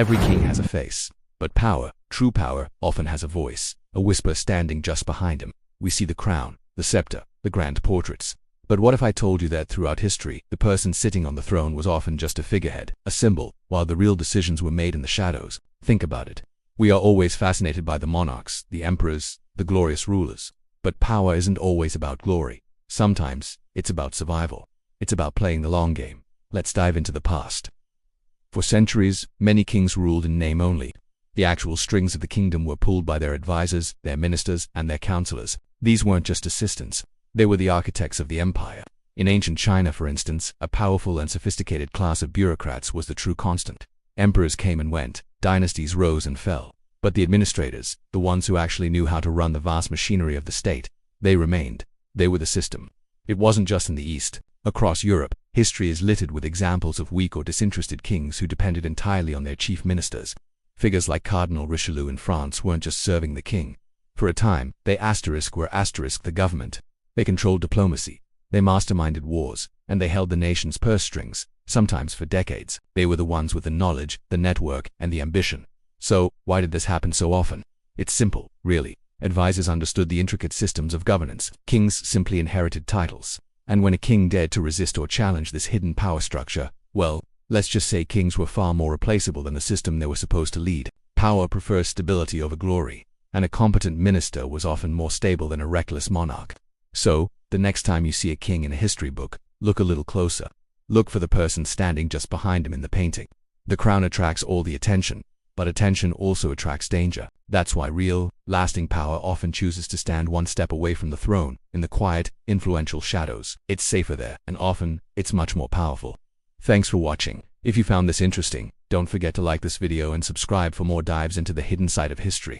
Every king has a face, but power, true power, often has a voice, a whisper standing just behind him. We see the crown, the scepter, the grand portraits. But what if I told you that throughout history, the person sitting on the throne was often just a figurehead, a symbol, while the real decisions were made in the shadows? Think about it. We are always fascinated by the monarchs, the emperors, the glorious rulers. But power isn't always about glory. Sometimes, it's about survival. It's about playing the long game. Let's dive into the past. For centuries, many kings ruled in name only. The actual strings of the kingdom were pulled by their advisors, their ministers, and their counselors. These weren't just assistants. They were the architects of the empire. In ancient China, for instance, a powerful and sophisticated class of bureaucrats was the true constant. Emperors came and went, dynasties rose and fell. But the administrators, the ones who actually knew how to run the vast machinery of the state, they remained. They were the system. It wasn't just in the East. Across Europe, history is littered with examples of weak or disinterested kings who depended entirely on their chief ministers. Figures like Cardinal Richelieu in France weren't just serving the king. For a time, they were the government. They controlled diplomacy, they masterminded wars, and they held the nation's purse strings, sometimes for decades. They were the ones with the knowledge, the network, and the ambition. So, why did this happen so often? It's simple, really. Advisors understood the intricate systems of governance. Kings simply inherited titles. And when a king dared to resist or challenge this hidden power structure, well, let's just say kings were far more replaceable than the system they were supposed to lead. Power prefers stability over glory, and a competent minister was often more stable than a reckless monarch. So, the next time you see a king in a history book, look a little closer. Look for the person standing just behind him in the painting. The crown attracts all the attention, but attention also attracts danger. That's why real, lasting power often chooses to stand one step away from the throne, in the quiet, influential shadows. It's safer there, and often, it's much more powerful. Thanks for watching. If you found this interesting, don't forget to like this video and subscribe for more dives into the hidden side of history.